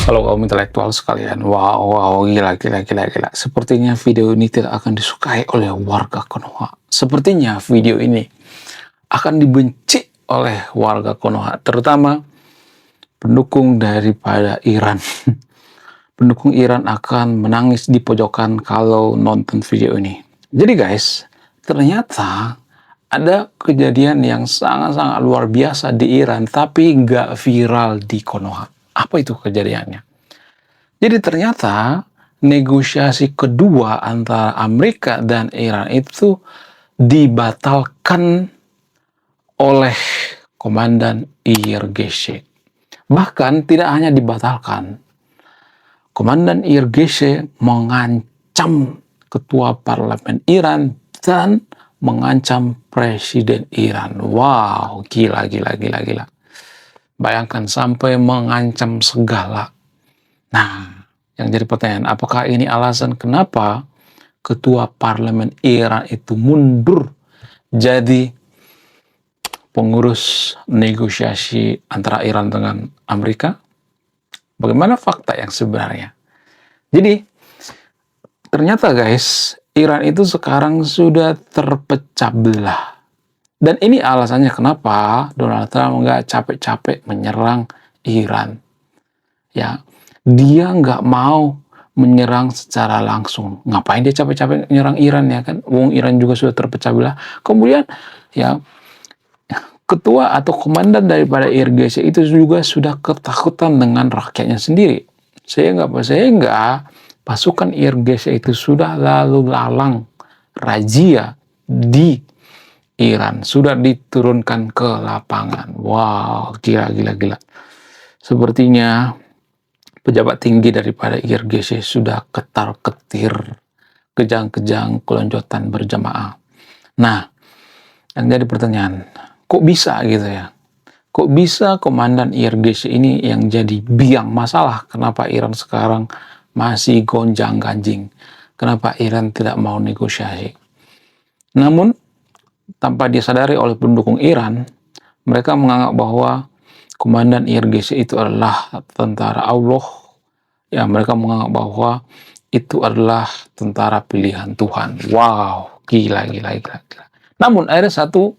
Kalau kaum intelektual sekalian, wow, gila, gila, gila, gila. Sepertinya video ini tidak akan disukai oleh warga Konoha. Sepertinya video ini akan dibenci oleh warga Konoha, terutama pendukung daripada Iran. Pendukung Iran akan menangis di pojokan kalau nonton video ini. Jadi guys, ternyata ada kejadian yang sangat-sangat luar biasa di Iran, tapi nggak viral di Konoha. Apa itu kejadiannya? Jadi ternyata negosiasi kedua antara Amerika dan Iran itu dibatalkan oleh Komandan IRGC. Bahkan tidak hanya dibatalkan, Komandan IRGC mengancam ketua parlemen Iran dan mengancam presiden Iran. Wow, gila, gila, gila, gila. Bayangkan sampai mengancam segala. Nah, yang jadi pertanyaan, apakah ini alasan kenapa ketua parlemen Iran itu mundur jadi pengurus negosiasi antara Iran dengan Amerika? Bagaimana fakta yang sebenarnya? Jadi, ternyata guys, Iran itu sekarang sudah terpecah belah. Dan ini alasannya kenapa Donald Trump nggak capek-capek menyerang Iran. Ya, dia nggak mau menyerang secara langsung. Ngapain dia capek-capek menyerang Iran ya kan? Wong Iran juga sudah terpecah belah. Kemudian ya ketua atau komandan daripada IRGC itu juga sudah ketakutan dengan rakyatnya sendiri. Sehingga pasukan IRGC itu sudah lalu lalang razia di Iran, sudah diturunkan ke lapangan. Wow, gila, gila, gila. Sepertinya pejabat tinggi daripada IRGC sudah ketar-ketir, kejang-kejang, keloncotan berjamaah. Nah, yang jadi pertanyaan, kok bisa gitu ya? Kok bisa komandan IRGC ini yang jadi biang masalah? Kenapa Iran sekarang masih gonjang-ganjing? Kenapa Iran tidak mau negosiasi? Namun, tanpa disadari oleh pendukung Iran, mereka menganggap bahwa komandan IRGC itu adalah tentara Allah. Ya, mereka menganggap bahwa itu adalah tentara pilihan Tuhan. Wow, gila, gila, gila, gila. Namun ada satu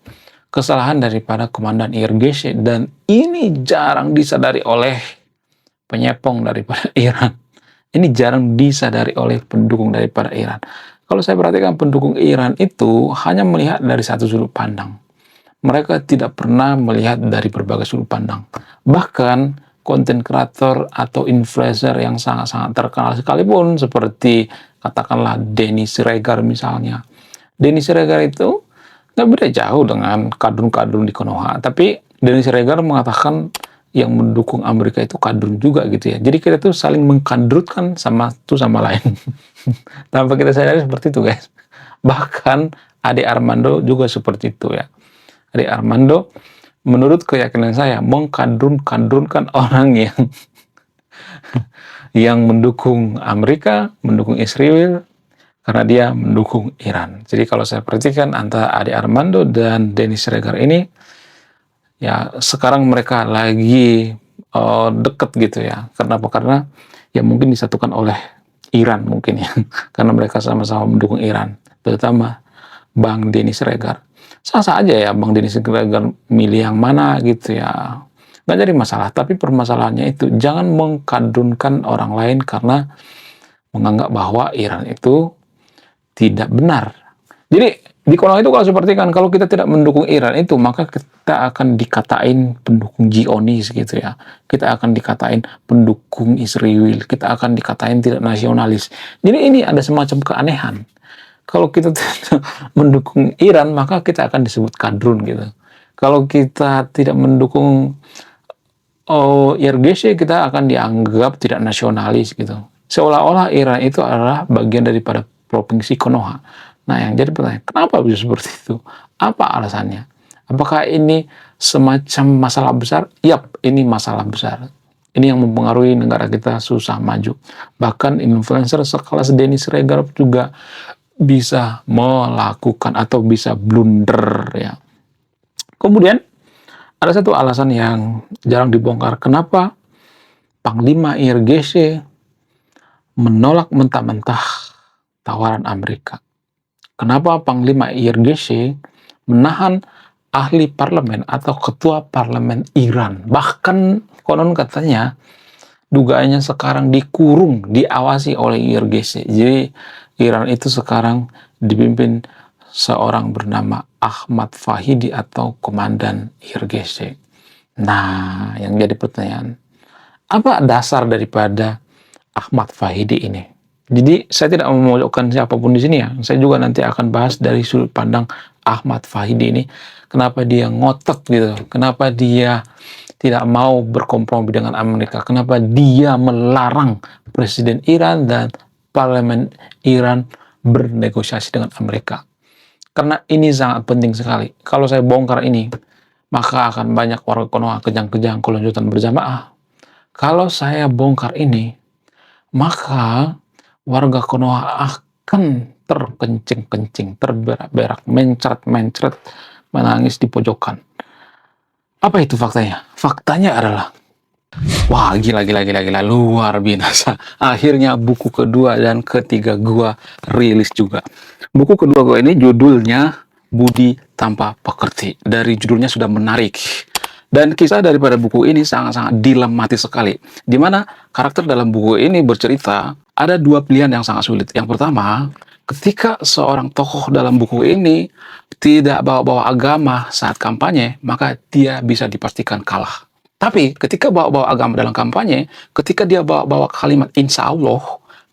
kesalahan daripada komandan IRGC dan ini jarang disadari oleh penyepong daripada Iran. Ini jarang disadari oleh pendukung daripada Iran. Kalau saya perhatikan pendukung Iran itu hanya melihat dari satu sudut pandang. Mereka tidak pernah melihat dari berbagai sudut pandang. Bahkan konten kreator atau influencer yang sangat-sangat terkenal sekalipun seperti katakanlah Denny Siregar misalnya. Denny Siregar itu nggak beda jauh dengan kadrun-kadrun di Konoha. Tapi Denny Siregar mengatakan yang mendukung Amerika itu kadrun juga gitu ya. Jadi kita tuh saling mengkadrutkan sama lain. Tanpa kita sadari seperti itu guys. Bahkan Ade Armando juga seperti itu ya. Ade Armando menurut keyakinan saya mengkadrun-kadrunkan orang yang mendukung Amerika, mendukung Israel karena dia mendukung Iran. Jadi kalau saya perhatikan antara Ade Armando dan Denny Siregar ini ya sekarang mereka lagi deket gitu ya. Kenapa? Karena ya mungkin disatukan oleh Iran mungkin ya. Karena mereka sama-sama mendukung Iran. Terutama Bang Denny Siregar. Sah-sah aja ya Bang Denny Siregar milih yang mana gitu ya. Nggak jadi masalah. Tapi permasalahannya itu jangan mengkadrunkan orang lain karena menganggap bahwa Iran itu tidak benar. Jadi di Konoha itu kalau seperti kan kalau kita tidak mendukung Iran itu maka kita akan dikatain pendukung Zionis gitu ya. Kita akan dikatain pendukung Israel, kita akan dikatain tidak nasionalis. Jadi ini ada semacam keanehan. Kalau kita tidak mendukung Iran maka kita akan disebut kadrun gitu. Kalau kita tidak mendukung IRGC kita akan dianggap tidak nasionalis gitu. Seolah-olah Iran itu adalah bagian daripada provinsi Konoha. Nah, yang jadi pertanyaan, kenapa bisa seperti itu? Apa alasannya? Apakah ini semacam masalah besar? Yap, ini masalah besar. Ini yang mempengaruhi negara kita susah maju. Bahkan influencer sekelas Denny Siregar juga bisa melakukan atau bisa blunder ya. Kemudian ada satu alasan yang jarang dibongkar. Kenapa Panglima IRGC menolak mentah-mentah tawaran Amerika. Kenapa Panglima IRGC menahan ahli parlemen atau ketua parlemen Iran? Bahkan konon katanya dugaannya sekarang dikurung, diawasi oleh IRGC. Jadi Iran itu sekarang dipimpin seorang bernama Ahmad Fahidi atau komandan IRGC. Nah, yang jadi pertanyaan, apa dasar daripada Ahmad Fahidi ini? Jadi saya tidak memojokkan siapapun di sini ya. Saya juga nanti akan bahas dari sudut pandang Ahmad Fahidi ini. Kenapa dia ngotot gitu? Kenapa dia tidak mau berkompromi dengan Amerika? Kenapa dia melarang Presiden Iran dan Parlemen Iran bernegosiasi dengan Amerika? Karena ini sangat penting sekali. Kalau saya bongkar ini, maka akan banyak warga Konoha kejang-kejang kelonjotan berjamaah. Kalau saya bongkar ini, maka warga Konoha akan terkencing-kencing, terberak-berak, mencret-mencret, menangis di pojokan. Apa itu faktanya? Faktanya adalah, wah gila, luar biasa. Akhirnya buku kedua dan ketiga gua rilis juga. Buku kedua gua ini judulnya Budi Tanpa Pekerti. Dari judulnya sudah menarik. Dan kisah daripada buku ini sangat-sangat dilematis sekali. Di mana karakter dalam buku ini bercerita, ada dua pilihan yang sangat sulit. Yang pertama, ketika seorang tokoh dalam buku ini tidak bawa-bawa agama saat kampanye, maka dia bisa dipastikan kalah. Tapi ketika bawa-bawa agama dalam kampanye, ketika dia bawa-bawa kalimat insya Allah,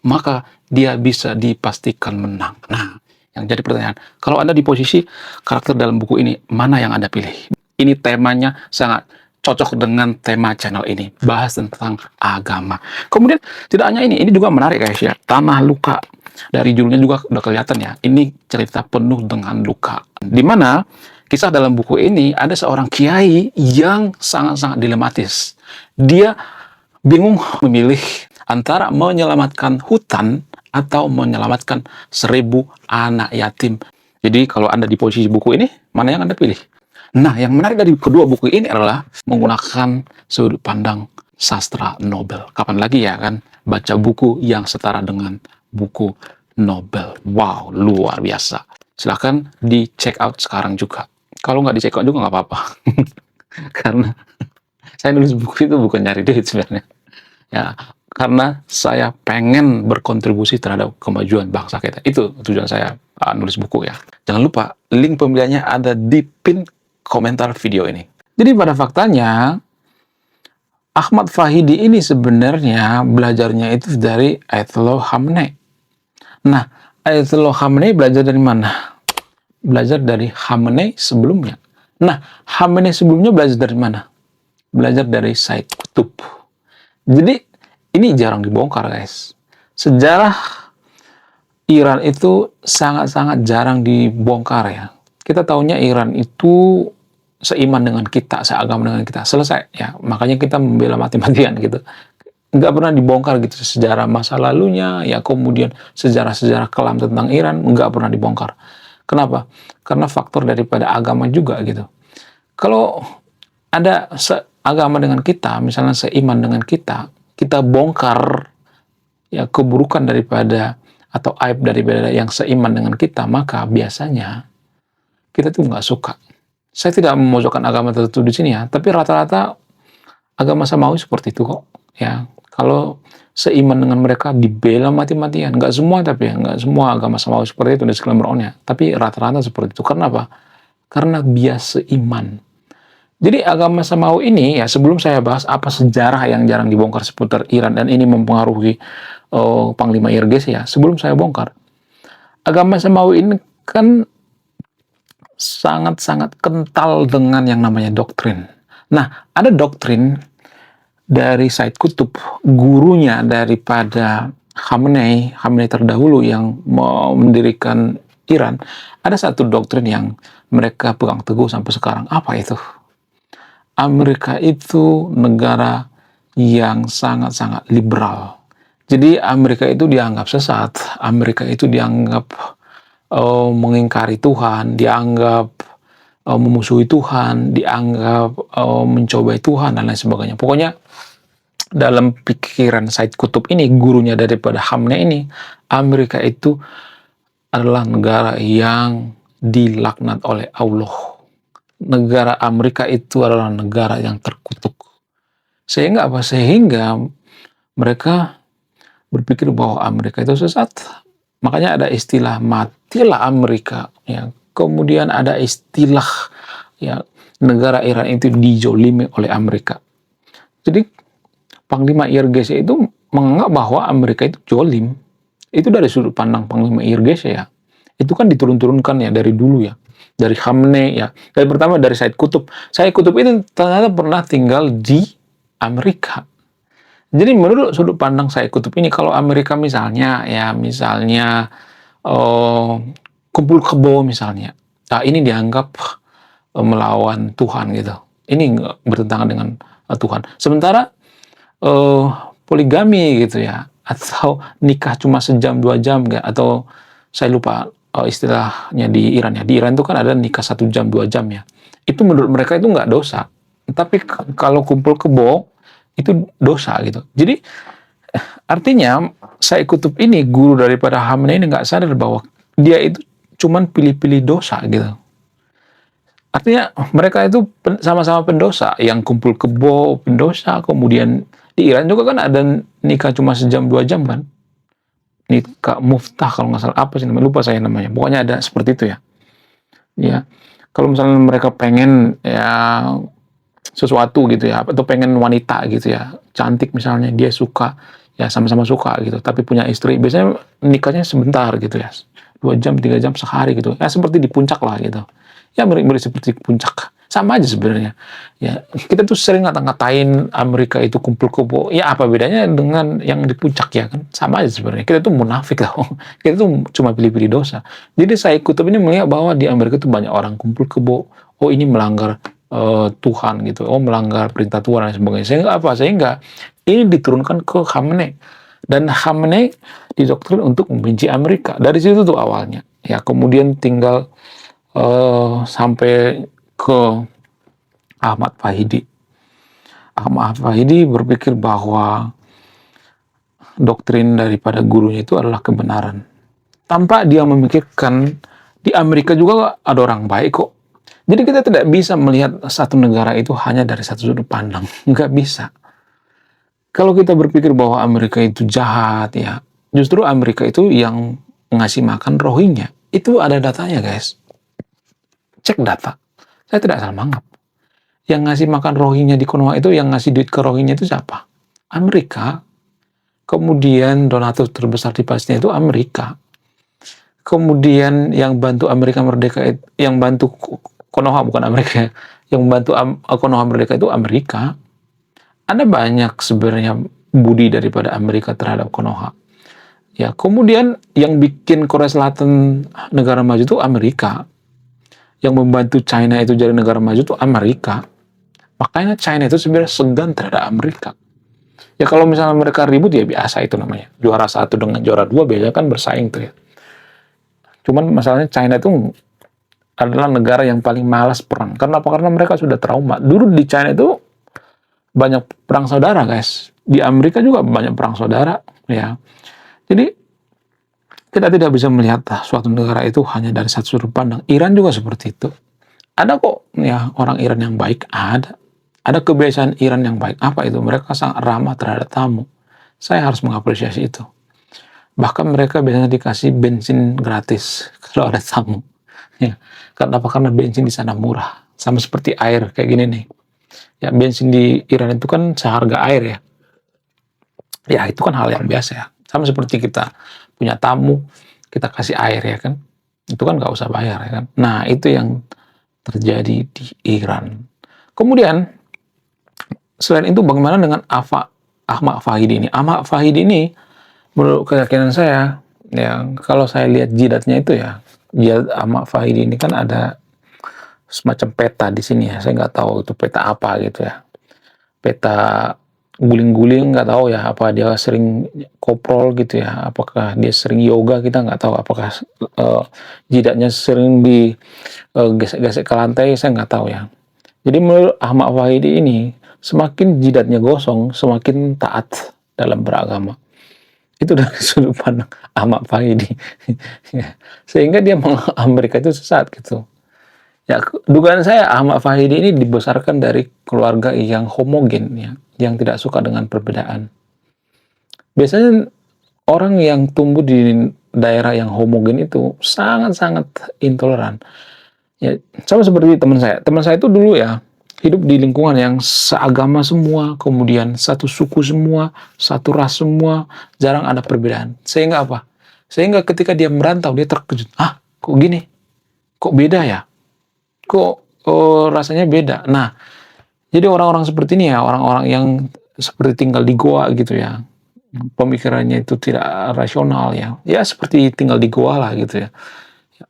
maka dia bisa dipastikan menang. Nah, yang jadi pertanyaan, kalau Anda di posisi karakter dalam buku ini, mana yang Anda pilih? Ini temanya sangat cocok dengan tema channel ini, bahas tentang agama. Kemudian tidak hanya ini juga menarik guys ya, Tanah Luka. Dari judulnya juga udah kelihatan ya, ini cerita penuh dengan luka. Dimana kisah dalam buku ini ada seorang kiai yang sangat-sangat dilematis. Dia bingung memilih antara menyelamatkan hutan atau menyelamatkan 1000 anak yatim. Jadi kalau Anda di posisi buku ini, mana yang Anda pilih? Nah, yang menarik dari kedua buku ini adalah menggunakan sudut pandang sastra Nobel. Kapan lagi ya kan baca buku yang setara dengan buku Nobel. Wow, luar biasa. Silahkan di check out sekarang juga. Kalau nggak di check out juga nggak apa-apa. Karena saya nulis buku itu bukan nyari duit sebenarnya. Ya, karena saya pengen berkontribusi terhadap kemajuan bangsa kita. Itu tujuan saya nulis buku ya. Jangan lupa, link pembeliannya ada di pin komentar video ini. Jadi pada faktanya, Ahmad Fahidi ini sebenarnya belajarnya itu dari Ayatollah Khamenei. Nah, Ayatollah Khamenei belajar dari mana? Belajar dari Khamenei sebelumnya. Nah, Khamenei sebelumnya belajar dari mana? Belajar dari Said Qutb. Jadi, ini jarang dibongkar guys. Sejarah Iran itu sangat-sangat jarang dibongkar ya. Kita tahunya Iran itu seiman dengan kita, seagama dengan kita. Selesai ya. Makanya kita membela mati-matian gitu. Nggak pernah dibongkar gitu sejarah masa lalunya, ya kemudian sejarah-sejarah kelam tentang Iran nggak pernah dibongkar. Kenapa? Karena faktor daripada agama juga gitu. Kalau ada seagama dengan kita, misalnya seiman dengan kita bongkar ya keburukan daripada atau aib daripada yang seiman dengan kita, maka biasanya kita tuh nggak suka. Saya tidak memojokkan agama tertentu di sini ya, tapi rata-rata agama samawi seperti itu kok. Ya, kalau seiman dengan mereka dibela mati-matian. Nggak semua tapi ya, nggak semua agama samawi seperti itu disclaimer on-nya. Tapi rata-rata seperti itu. Karena apa? Karena bias seiman. Jadi agama samawi ini ya sebelum saya bahas apa sejarah yang jarang dibongkar seputar Iran dan ini mempengaruhi Panglima IRGC ya. Sebelum saya bongkar, agama samawi ini kan sangat-sangat kental dengan yang namanya doktrin. Nah, ada doktrin dari Said Qutb, gurunya daripada Khamenei terdahulu yang mendirikan Iran. Ada satu doktrin yang mereka pegang teguh sampai sekarang. Apa itu? Amerika itu negara yang sangat-sangat liberal. Jadi Amerika itu dianggap sesat, Amerika itu dianggap mengingkari Tuhan, dianggap memusuhi Tuhan, dianggap mencobai Tuhan dan lain sebagainya. Pokoknya dalam pikiran Said Kutub ini, gurunya daripada Hamne ini, Amerika itu adalah negara yang dilaknat oleh Allah. Negara Amerika itu adalah negara yang terkutuk. Sehingga apa? Sehingga mereka berpikir bahwa Amerika itu sesat. Makanya ada istilah matilah Amerika. Ya. Kemudian ada istilah ya negara Iran itu dijolimi oleh Amerika. Jadi Panglima IRGC itu menganggap bahwa Amerika itu jolim. Itu dari sudut pandang Panglima IRGC ya. Itu kan diturun-turunkan ya dari dulu ya. Dari Khamenei ya. Dari pertama dari Said Kutub. Said Kutub itu ternyata pernah tinggal di Amerika. Jadi menurut sudut pandang Said Kutub ini, kalau Amerika misalnya kumpul kebo misalnya. Nah, ini dianggap melawan Tuhan gitu. Ini bertentangan dengan Tuhan. Sementara poligami gitu ya, atau nikah cuma sejam 2 jam nggak, atau saya lupa istilahnya di Iran ya. Di Iran itu kan ada nikah 1 jam 2 jam ya. Itu menurut mereka itu nggak dosa. Tapi kalau kumpul kebo itu dosa gitu. Jadi artinya Said Kutub ini, guru daripada Khamenei ini, nggak sadar bahwa dia itu cuman pilih-pilih dosa gitu. Artinya mereka itu sama-sama pendosa. Yang kumpul kebo pendosa, kemudian di Iran juga kan ada nikah cuma sejam 2 jam kan. Nikah muftah kalau nggak salah, apa sih namanya, lupa saya namanya. Pokoknya ada seperti itu ya. Ya, kalau misalnya mereka pengen ya sesuatu gitu ya, atau pengen wanita gitu ya, cantik misalnya, dia suka ya, sama-sama suka gitu, tapi punya istri, biasanya nikahnya sebentar gitu ya, 2 jam 3 jam sehari gitu ya, seperti di puncak lah gitu ya, mirip-mirip seperti puncak, sama aja sebenarnya ya. Kita tuh sering ngata-ngatain Amerika itu kumpul kebo, ya apa bedanya dengan yang di puncak ya kan, sama aja sebenarnya. Kita tuh munafik lah. Kita tuh cuma pilih-pilih dosa. Jadi Said Kutub ini melihat bahwa di Amerika tuh banyak orang kumpul kebo, oh ini melanggar Tuhan gitu, oh melanggar perintah Tuhan dan sebagainya. Sehingga apa? Sehingga ini diturunkan ke Khamenei, dan Khamenei didoktrin untuk membenci Amerika. Dari situ tuh awalnya ya. Kemudian tinggal sampai ke Ahmad Fahidi. Ahmad Fahidi berpikir bahwa doktrin daripada gurunya itu adalah kebenaran, tanpa dia memikirkan di Amerika juga ada orang baik kok. Jadi kita tidak bisa melihat satu negara itu hanya dari satu sudut pandang. Nggak bisa. Kalau kita berpikir bahwa Amerika itu jahat ya, justru Amerika itu yang ngasih makan Rohingya. Itu ada datanya guys. Cek data. Saya tidak salah menganggap. Yang ngasih makan Rohingya di Konoha itu, yang ngasih duit ke Rohingya itu siapa? Amerika. Kemudian donatur terbesar di Palestina itu Amerika. Kemudian yang bantu Amerika merdeka, yang bantu Konoha, bukan Amerika, yang membantu Konoha merdeka itu Amerika. Ada banyak sebenarnya budi daripada Amerika terhadap Konoha. Ya, kemudian yang bikin Korea Selatan negara maju itu Amerika. Yang membantu China itu jadi negara maju itu Amerika. Makanya China itu sebenarnya segan terhadap Amerika. Ya kalau misalnya mereka ribut ya biasa, itu namanya. Juara 1 dengan juara 2 biasanya kan bersaing tuh ya. Cuman masalahnya China itu adalah negara yang paling malas perang. Karena apa? Karena mereka sudah trauma. Dulu di China itu banyak perang saudara, guys. Di Amerika juga banyak perang saudara, ya. Jadi kita tidak bisa melihat suatu negara itu hanya dari satu sudut pandang. Iran juga seperti itu. Ada kok ya orang Iran yang baik, ada. Ada kebiasaan Iran yang baik. Apa itu? Mereka sangat ramah terhadap tamu. Saya harus mengapresiasi itu. Bahkan mereka biasanya dikasih bensin gratis kalau ada tamu. Ya. Karena apa? Karena bensin di sana murah. Sama seperti air kayak gini nih. Ya, bensin di Iran itu kan seharga air ya. Ya, itu kan hal yang biasa ya. Sama seperti kita punya tamu, kita kasih air ya kan. Itu kan nggak usah bayar ya kan. Nah, itu yang terjadi di Iran. Kemudian, selain itu bagaimana dengan Ahmad Fahidi ini? Ahmad Fahidi ini, menurut keyakinan saya, ya kalau saya lihat jidatnya itu ya, jidat Ahmad Fahidi ini kan ada semacam peta di sini ya. Saya nggak tahu itu peta apa gitu ya. Peta guling-guling, nggak tahu ya. Apa dia sering koprol gitu ya. Apakah dia sering yoga, kita nggak tahu. Apakah jidatnya sering di gesek-gesek ke lantai, saya nggak tahu ya. Jadi menurut Ahmad Fahidi ini, semakin jidatnya gosong, semakin taat dalam beragama. Itu dari sudut pandang Ahmad Fahidi. Ya, sehingga dia menganggap Amerika itu sesat gitu. Ya, dugaan saya Ahmad Fahidi ini dibesarkan dari keluarga yang homogen ya, yang tidak suka dengan perbedaan. Biasanya orang yang tumbuh di daerah yang homogen itu sangat-sangat intoleran. Ya, sama seperti teman saya. Teman saya itu dulu ya hidup di lingkungan yang seagama semua, kemudian satu suku semua, satu ras semua, jarang ada perbedaan. Sehingga apa? Sehingga ketika dia merantau dia terkejut. Ah, kok gini? Kok beda ya? Kok rasanya beda? Nah, jadi orang-orang seperti ini ya, orang-orang yang seperti tinggal di goa gitu ya. Pemikirannya itu tidak rasional ya. Ya seperti tinggal di goa lah gitu ya.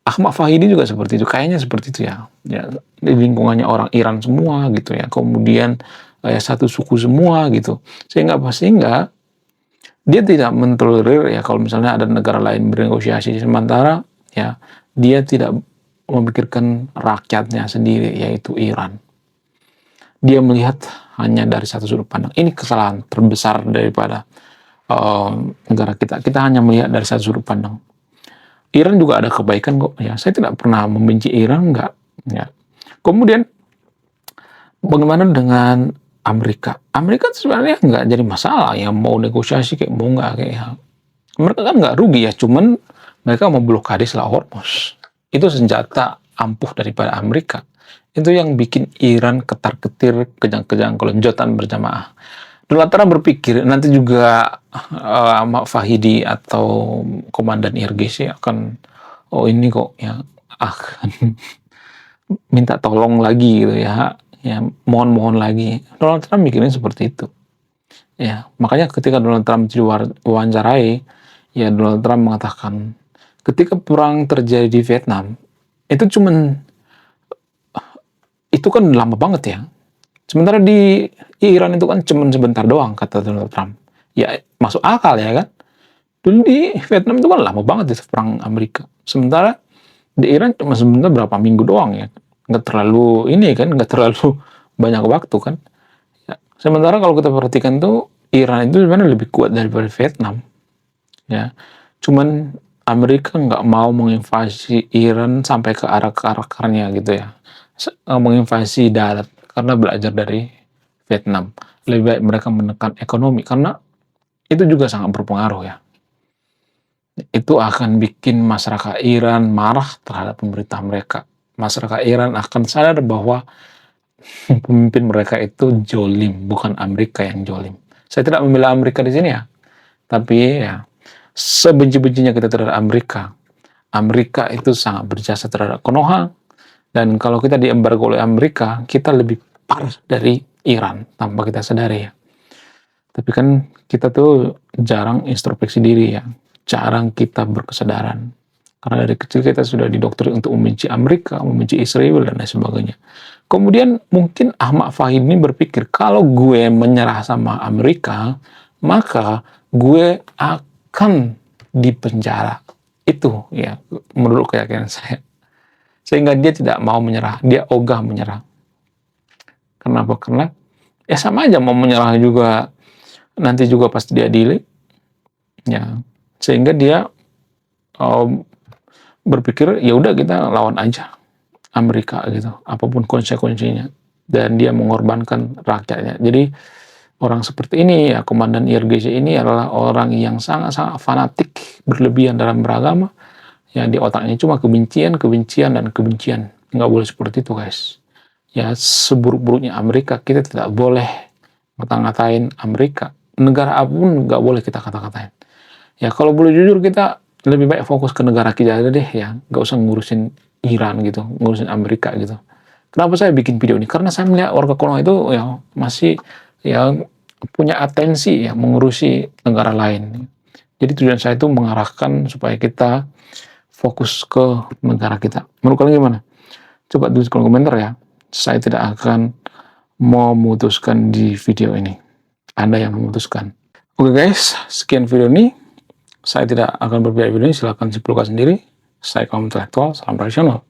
Ahmad Fahidi juga seperti itu, kayaknya seperti itu ya. Ya, di lingkungannya orang Iran semua gitu ya. Kemudian satu suku semua gitu. Sehingga apa? Sehingga dia tidak mentolerir ya kalau misalnya ada negara lain bernegosiasi, sementara ya dia tidak memikirkan rakyatnya sendiri yaitu Iran. Dia melihat hanya dari satu sudut pandang. Ini kesalahan terbesar daripada negara kita. Kita hanya melihat dari satu sudut pandang. Iran juga ada kebaikan kok. Ya, saya tidak pernah membenci Iran, enggak. Ya. Kemudian bagaimana dengan Amerika? Amerika sebenarnya nggak jadi masalah ya, mau negosiasi kayak mau nggak kayak ya. Mereka kan nggak rugi ya, cuman mereka mau blokade Selat Hormuz. Itu senjata ampuh daripada Amerika. Itu yang bikin Iran ketar-ketir, kejang-kejang, kelonjotan berjamaah. Donald Trump berpikir nanti juga Ahmad Fahidi atau komandan IRGC akan ini kok ya akan minta tolong lagi gitu ya, mohon-mohon lagi. Donald Trump mikirnya seperti itu. Ya, makanya ketika Donald Trump diwawancarai, ya Donald Trump mengatakan ketika perang terjadi di Vietnam, itu kan lama banget ya. Sementara di Iran itu kan cuma sebentar doang, kata Donald Trump. Ya, masuk akal ya kan. Dulu di Vietnam itu kan lama banget itu perang Amerika. Sementara di Iran cuma sebentar berapa minggu doang ya. Nggak terlalu ini kan, nggak terlalu banyak waktu kan. Ya. Sementara kalau kita perhatikan tuh, Iran itu sebenarnya lebih kuat daripada Vietnam. Ya, cuman Amerika nggak mau menginvasi Iran sampai ke arah akarnya gitu ya. Menginvasi darat karena belajar dari Vietnam. Lebih baik mereka menekan ekonomi karena itu juga sangat berpengaruh ya. Itu akan bikin masyarakat Iran marah terhadap pemerintah mereka. Masyarakat Iran akan sadar bahwa pemimpin mereka itu jolim, bukan Amerika yang jolim. Saya tidak membela Amerika di sini ya, tapi ya sebenci-bencinya kita terhadap Amerika, Amerika itu sangat berjasa terhadap Konoha, dan kalau kita diembargo oleh Amerika, kita lebih parah dari Iran tanpa kita sadari ya. Tapi kan kita tuh jarang introspeksi diri ya, jarang kita berkesadaran. Karena dari kecil kita sudah didoktrin untuk membenci Amerika, membenci Israel, dan lain sebagainya. Kemudian mungkin Ahmad Fahidi ini berpikir, kalau gue menyerah sama Amerika, maka gue akan dipenjara. Itu ya menurut keyakinan saya. Sehingga dia tidak mau menyerah, dia ogah menyerah. Kenapa? Karena ya sama aja mau menyerah juga, nanti juga pasti diadili. Ya, sehingga dia berpikir ya udah kita lawan aja Amerika gitu, apapun konsekuensinya, dan dia mengorbankan rakyatnya. Jadi orang seperti ini ya, komandan IRGC ini adalah orang yang sangat-sangat fanatik, berlebihan dalam beragama. Ya, di otaknya cuma kebencian, kebencian, dan kebencian. Nggak boleh seperti itu, guys. Ya, seburuk-buruknya Amerika, kita tidak boleh ngata-ngatain Amerika. Negara apapun nggak boleh kita kata-katain. Ya, kalau boleh jujur, kita lebih baik fokus ke negara kita aja deh ya. Nggak usah ngurusin Iran gitu, ngurusin Amerika gitu. Kenapa saya bikin video ini? Karena saya melihat warga Konoha itu ya masih ya punya atensi ya mengurusi negara lain. Jadi tujuan saya itu mengarahkan supaya kita fokus ke negara kita. Menurut kalian gimana? Coba tulis kolom komentar ya. Saya tidak akan memutuskan di video ini. Anda yang memutuskan. Oke guys, sekian video ini. Saya tidak akan berpihak video ini. Silahkan simpulkan sendiri. Saya kaum intelektual, salam rasional.